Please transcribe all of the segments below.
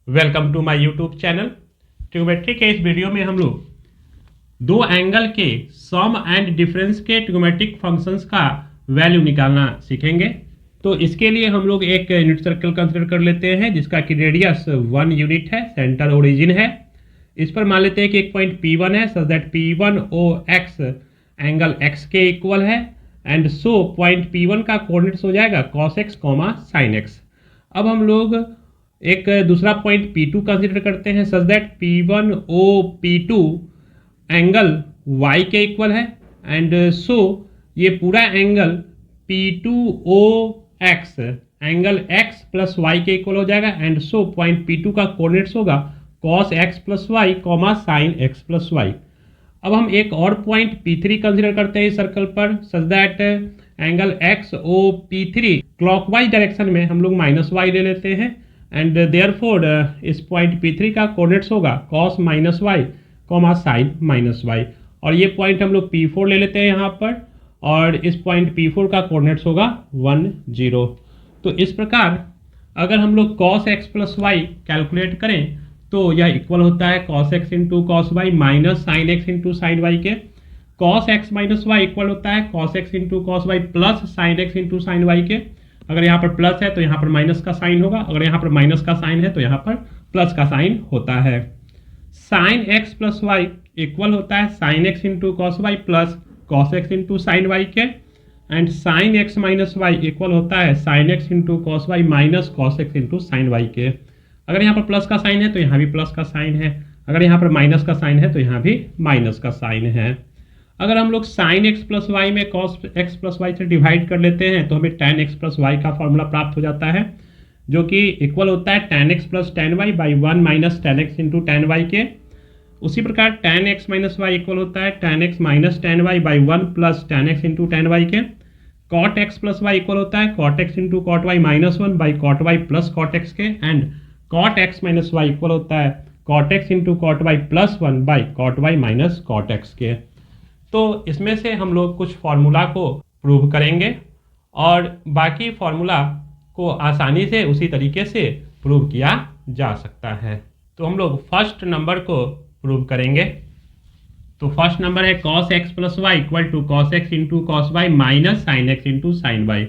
Welcome to my YouTube channel. Trigonometry के इस video में हम लोग दो एंगल के सम एंड डिफरेंस के ट्रिग्नोमेट्रिक फंक्शंस का वैल्यू निकालना सीखेंगे। तो इसके लिए हम लोग एक यूनिट सर्कल कंसिडर कर लेते हैं जिसका कि रेडियस 1 यूनिट है, सेंटर ओरिजिन है। इस पर मान लेते हैं कि एक पॉइंट P1 है such that P1 O x angle x के इक्वल है एंड सो पॉइंट P1 का कोऑर्डिनेट्स हो जाएगा cos x, sin x। अब हम लोग एक दूसरा पॉइंट P2 कंसिडर करते हैं such that P1 O P2 angle y के इक्वल है एंड सो ये पूरा angle P2 O x angle x plus y के इक्वल हो जाएगा एंड सो पॉइंट P2 का कोऑर्डिनेट्स होगा cos x plus y, sin x plus y. अब हम एक और पॉइंट P3 कंसिडर करते हैं इस सर्कल पर such that angle x O P3 clockwise direction में हम लोग -y ले लेते हैं एंड देयरफॉर इस पॉइंट P3 का कोऑर्डिनेट्स होगा cos -y, sin -y। और ये पॉइंट हम लोग P4 ले लेते हैं यहाँ पर और इस पॉइंट P4 का कोऑर्डिनेट्स होगा 1 0। तो इस प्रकार अगर हम लोग cos x plus y calculate करें तो यह इक्वल होता है cos x into cos y minus sine x into sine y के। cos x minus y equal होता है cos x into cos y plus sine x into sine y के। अगर यहाँ पर प्लस है तो यहाँ पर माइनस का साइन होगा, अगर यहाँ पर माइनस का साइन है तो यहाँ पर प्लस का साइन होता है। Sine x plus y equal होता है sine x into cos y plus cos x into sine y के and sine x minus y equal होता है sine x into cos y minus cos x into sine y के। अगर यहाँ पर plus का साइन है तो यहाँ भी प्लस का साइन है, अगर यहाँ पर माइनस का साइन है तो यहाँ भी माइनस का साइन है। अगर हम लोग साइन एक्स प्लस वाई में कॉस एक्स प्लस वाई से डिवाइड कर लेते हैं तो हमें tan x प्लस वाई का फॉर्मूला प्राप्त हो जाता है जो कि इक्वल होता है tan x plus tan y by 1 minus tan x into tan y के। उसी प्रकार tan x minus y equal होता है tan x minus tan y by 1 plus tan x into tan y के। cot x plus y equal होता है cot x into cot y minus 1 by cot y plus cot x के and cot x minus y equal होता है cot x into cot y plus 1 by cot y minus cot x के। तो इसमें से हम लोग कुछ फार्मूला को प्रूव करेंगे और बाकी फार्मूला को आसानी से उसी तरीके से प्रूव किया जा सकता है। तो हम लोग फर्स्ट नंबर को प्रूव करेंगे। तो फर्स्ट नंबर है cos x plus y equal to cos x into cos y minus sine x into sine y.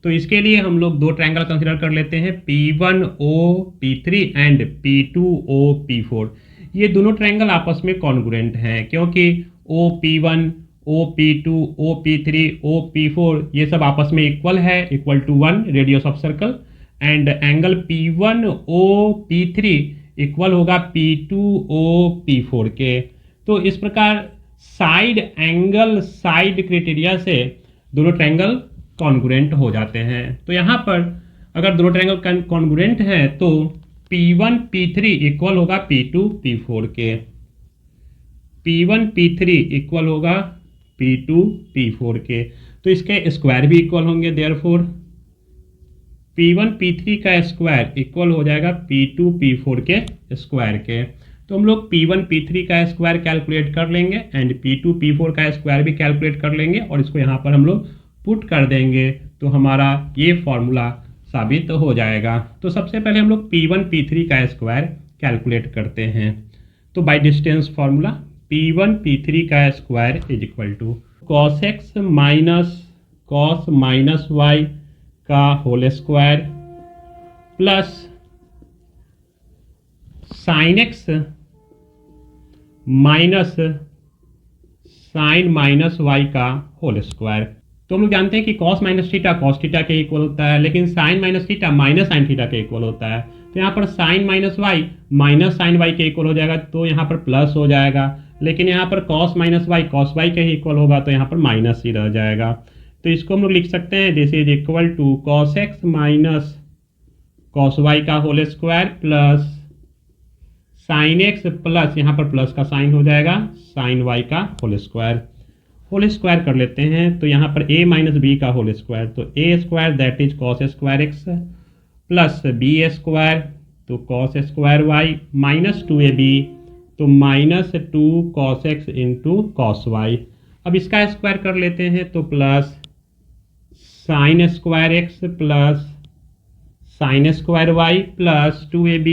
तो इसके लिए हम लोग दो ट्रायंगल कंसिडर कर लेते हैं P1 O P3 and P2 O P4। ये दोनों ट्रायंगल आपस में कॉन्ग्रुएंट हैं क्योंकि OP1 OP2 OP3 OP4 ये सब आपस में इक्वल है, equal to 1 radius of circle and angle P1 OP3 equal होगा P2 OP4 के। तो इस प्रकार साइड एंगल साइड क्राइटेरिया से दोनों ट्रायंगल कॉन्ग्रुएंट हो जाते हैं। तो यहाँ पर अगर दोनों ट्रायंगल कॉन्ग्रुएंट हैं तो P1 P3 इक्वल होगा P2 P4 के। P1 P3 इक्वल होगा P2 P4 के। तो इसके स्क्वायर भी इक्वल होंगे, देयरफॉर P1 P3 का स्क्वायर इक्वल हो जाएगा P2 P4 के स्क्वायर के। तो हम लोग P1 P3 का स्क्वायर कैलकुलेट कर लेंगे एंड P2 P4 का स्क्वायर भी कैलकुलेट कर लेंगे और इसको यहाँ पर हम लोग पुट कर देंगे तो हमारा ये फॉर्मूला साबित हो जाएगा। तो सबसे पहले हम लोग P1 P3 का स्क्वायर कैलकुलेट करते हैं। तो by distance formula P1 P3 का square is equal to cos x minus cos minus y का whole square plus sine x minus sine minus y का होल स्क्वायर। तो हम लोग जानते हैं कि cos minus theta cos theta के इक्वल होता है लेकिन sin minus theta minus sine theta के इक्वल होता है। तो यहाँ पर sin minus y minus sine y के इक्वल हो जाएगा तो यहाँ पर प्लस हो जाएगा, लेकिन यहाँ पर cos minus y cos y के ही इक्वल होगा तो यहाँ पर माइनस ही रह जाएगा। तो इसको हम लोग लिख सकते हैं this is equal to cos x minus cos y का whole square plus sine x plus यहाँ पर प्लस का साइन हो जाएगा साइन वाई का होल स्क्वायर कर लेते हैं। तो यहाँ पर a माइनस बी का होल स्क्वायर, तो a square that is cos square x plus B square तो cos square y minus 2ab तो minus 2 cos x into cos y. अब इसका स्क्वायर कर लेते हैं तो plus sine square x plus sine square y plus 2ab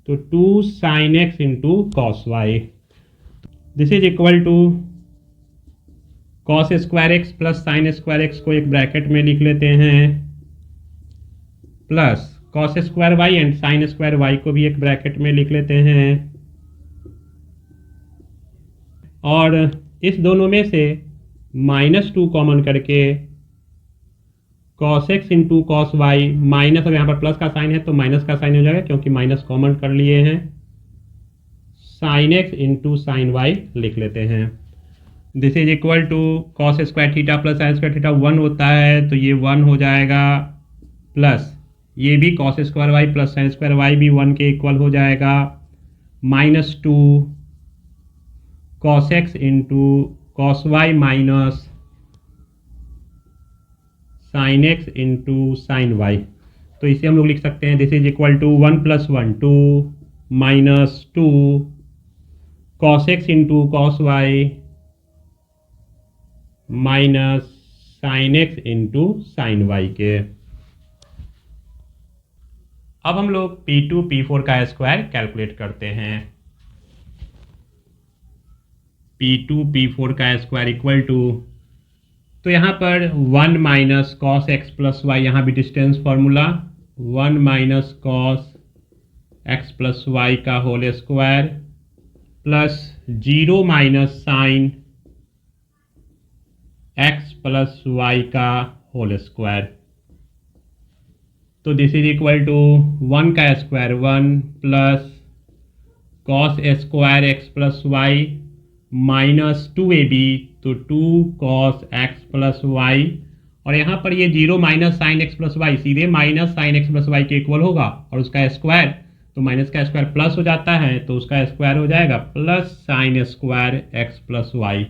तो 2 sin x into cos y, this is equal to cos square x plus sine square x को एक bracket में लिख लेते हैं, plus cos square y and sine square y को भी एक ब्रैकेट में लिख लेते हैं, और इस दोनों में से -2 कॉमन करके cos x into cos y minus, अब यहाँ पर प्लस का साइन है तो माइनस का साइन हो जाएगा क्योंकि माइनस कॉमन कर लिए हैं, sine x into sine y लिख लेते हैं। This is equal to cos square theta plus sine square theta 1 होता है तो ये 1 हो जाएगा, प्लस ये भी cos square y plus sine square y भी 1 के इक्वल हो जाएगा, -2 cos x into cos y minus sine x into sine y. तो इसे हम लोग लिख सकते हैं, this is equal to 1 + 1 2 -2 cos x into cos y minus sine x into sine y के। अब हम लोग P2 P4 का स्क्वायर कैलकुलेट करते हैं। P2 P4 का स्क्वायर इक्वल टू, तो यहाँ पर 1 minus cos x plus y, यहाँ भी distance formula 1 minus cos x plus y का whole square plus 0 minus sine x plus y का होल स्क्वायर। तो दिस इज इक्वल टू 1 का square 1 plus cos square x plus y minus 2ab, तो 2 cos x plus Y, और यहाँ पर ये 0 minus sine x plus y सीधे minus sine x plus y के इक्वल होगा, और उसका स्क्वायर, तो माइनस का स्क्वायर प्लस हो जाता है तो उसका स्क्वायर हो जाएगा plus sine square x plus y.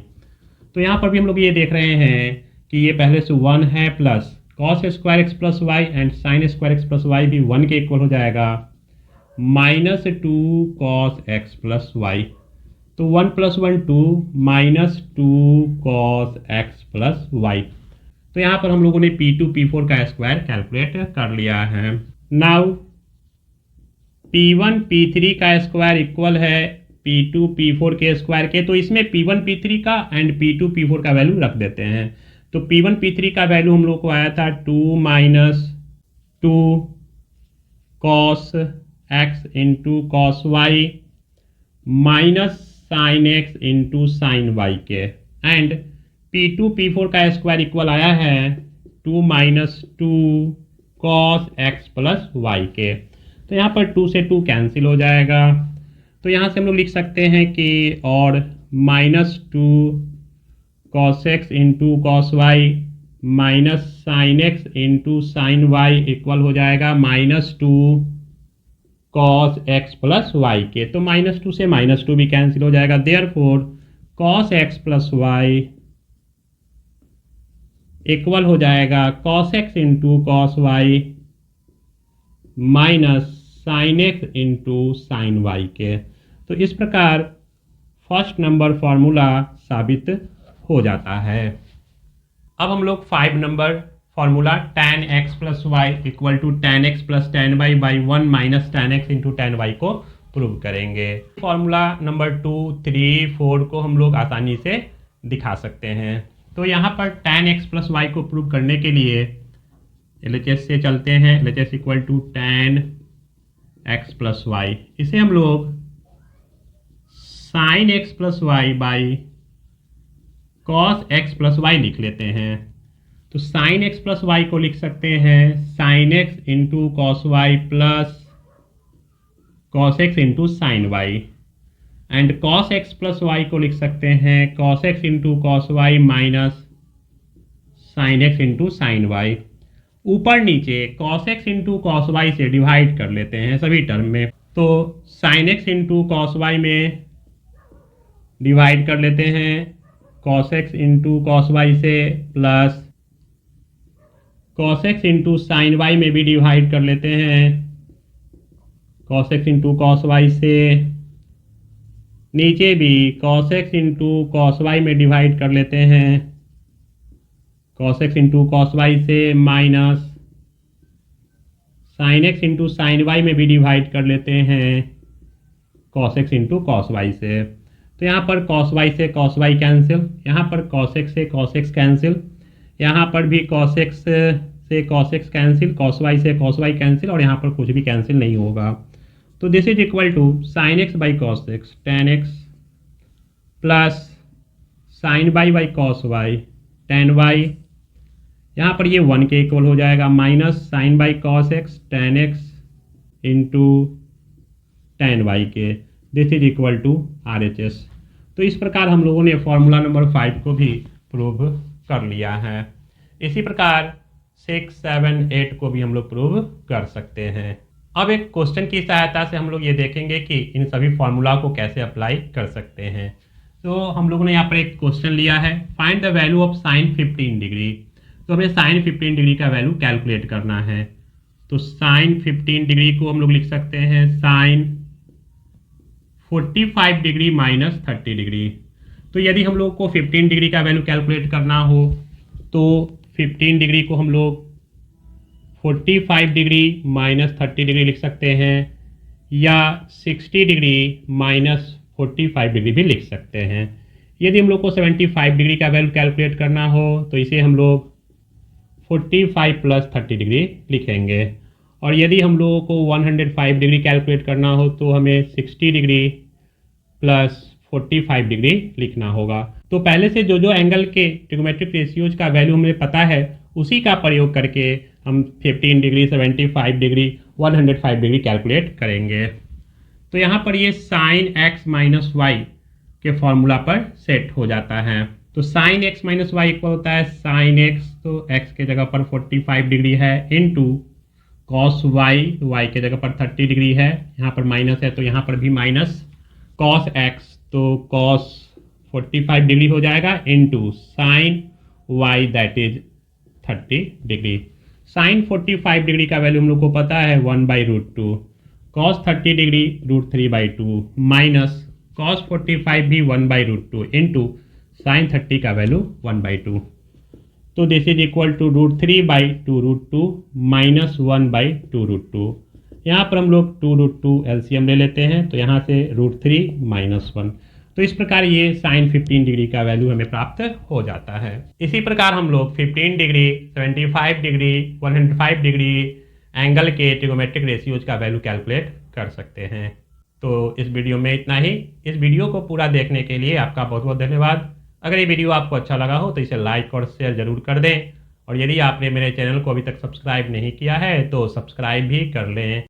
तो यहाँ पर भी हम लोग ये देख रहे हैं कि ये पहले से 1 है, plus cos square x plus y and sine square x plus y भी 1 के इक्वल हो जाएगा, -2 कॉस एक्स प्लस वाई। तो 1 + 1 2 -2 कॉस एक्स प्लस वाई। तो यहाँ पर हम लोगों ने P2 P4 का स्क्वायर कैलकुलेट कर लिया है। नाउ P1 P3 का स्क्वायर इक्वल है P2 P4 के स्क्वायर के, तो इसमें P1 P3 का एंड P2 P4 का वैल्यू रख देते हैं। तो P1 P3 का वैल्यू हम लोग को आया था 2 - 2 cos x into cos y minus sine x into sine y के, एंड P2 P4 का स्क्वायर इक्वल आया है 2 - 2 कॉस एक्स प्लस वाई के। तो यहाँ पर 2 से 2 कैंसिल हो जाएगा, तो यहाँ से हम लोग लिख सकते हैं कि और -2 cos x into cos y minus sine x into sine y equal हो जाएगा -2 कॉस एक्स प्लस वाई के। तो -2 से -2 भी कैंसिल हो जाएगा, therefore cos x plus y equal हो जाएगा cos x into cos y minus sine x into sine y के। तो इस प्रकार फर्स्ट नंबर फॉर्मूला साबित हो जाता है। अब हम लोग 5 number formula tan x plus y equal to tan x plus tan y by 1 minus tan x into tan y को प्रूव करेंगे। फॉर्मूला नंबर 2, 3, 4 को हम लोग आसानी से दिखा सकते हैं। तो यहाँ पर tan x प्लस वाई को प्रूव करने के लिए LHS से चलते हैं। LHS equal to tan x plus y, इसे हम लोग sine x plus y by cos x plus y लिख लेते हैं। तो साइन एक्स प्लस वाई को लिख सकते हैं sine x into cos y plus cos x into sine y, and cos x plus y को लिख सकते हैं cos x into cos y minus sine x into sine y. ऊपर नीचे cos x into cos y से divide कर लेते हैं सभी टर्म में। तो sine x into cos y में डिवाइड कर लेते हैं cos x into cos y से, plus cos x into sine y में भी डिवाइड कर लेते हैं cos x into cos y से, नीचे भी cos x into cos y में डिवाइड कर लेते हैं cos x into cos y से, minus sine x into sine y में भी डिवाइड कर लेते हैं cos x into cos y से। तो यहाँ पर cos y से cos y कैंसिल, यहाँ पर cos x से cos x कैंसिल, यहाँ पर भी cos x से cos x cancel, cos y से cos y कैंसिल, और यहाँ पर कुछ भी कैंसिल नहीं होगा। तो this is equal to sine x by cos x tan x plus sine by by cos y tan y, यहाँ पर ये 1 के इक्वल हो जाएगा, minus sine by cos x tan x into tan y के, this is equal to R H S. तो इस प्रकार हम लोगों ने फॉर्मूला नंबर 5 को भी प्रूव कर लिया है। इसी प्रकार 6, 7, 8 को भी हम लोग प्रूव कर सकते हैं। अब एक क्वेश्चन की सहायता से हम लोग ये देखेंगे कि इन सभी फॉर्मूला को कैसे अप्लाई कर सकते हैं। तो हम लोगों ने यहाँ पर एक क्वेश्चन लिया है, find the value of sine 15 degree. तो हमें साइन 15 डिग्री का वैल्यू कैलकुलेट करना है। तो साइन 15 डिग्री को हम लोग लिख सकते हैं साइन 45 डिग्री माइनस 30 डिग्री। तो यदि हम लोग को 15 डिग्री का वैल्यू कैलकुलेट करना हो तो 15 डिग्री को हम लोग 45 डिग्री माइनस 30 डिग्री लिख सकते हैं, या 60 डिग्री माइनस 45 डिग्री भी लिख सकते हैं। यदि हम लोग को 75 डिग्री का वैल्यू कैलकुलेट करना हो तो इसे हम लोग 45 प्लस 30 डिग्री लिखेंगे, और यदि हम लोगों को 105 डिग्री कैलकुलेट करना हो तो हमें 60 डिग्री प्लस 45 डिग्री लिखना होगा। तो पहले से जो एंगल के ट्रिग्नोमेट्रिक रेशियोज का वैल्यू हमें पता है उसी का प्रयोग करके हम 15 डिग्री, 75 डिग्री, 105 डिग्री कैलकुलेट करेंगे। तो यहाँ पर ये साइन एक्स माइनस वाई के फॉर्मूला पर सेट हो जाता है। तो sine x minus y equal होता है साइन एक्स, तो एक्स के जगह पर 45 डिग्री है, इनटू कॉस वाई, वाई के जगह पर 30 डिग्री है, यहाँ पर माइनस है तो यहाँ पर भी माइनस कॉस एक्स, तो कॉस 45 डिग्री हो जाएगा, into sine y that is 30 degree. Sine 45 degree का वैल्यू हम लोग को पता है 1/√2, कॉस 30 डिग्री √3/2, माइनस कॉस 45 भी 1/√2 इंटू साइन 30 का वैल्यू 1/2। तो this is equal to √3/2√2 minus 1/2√2। यहाँ पर हम लोग 2√2 एलसीएम ले लेते हैं, तो यहाँ से √3 माइनस 1। तो इस प्रकार ये साइन 15 डिग्री का वैल्यू हमें प्राप्त हो जाता है। इसी प्रकार हम लोग 15 डिग्री, 75 डिग्री, 105 डिग्री एंगल के ट्रिग्नोमेट्रिक रेशियोज का वैल्यू कैलकुलेट कर सकते हैं। तो इस वीडियो में इतना ही। इस वीडियो को पूरा देखने के लिए आपका बहुत बहुत धन्यवाद। अगर ये वीडियो आपको अच्छा लगा हो तो इसे लाइक और शेयर जरूर कर दें, और यदि आपने मेरे चैनल को अभी तक सब्सक्राइब नहीं किया है तो सब्सक्राइब भी कर लें।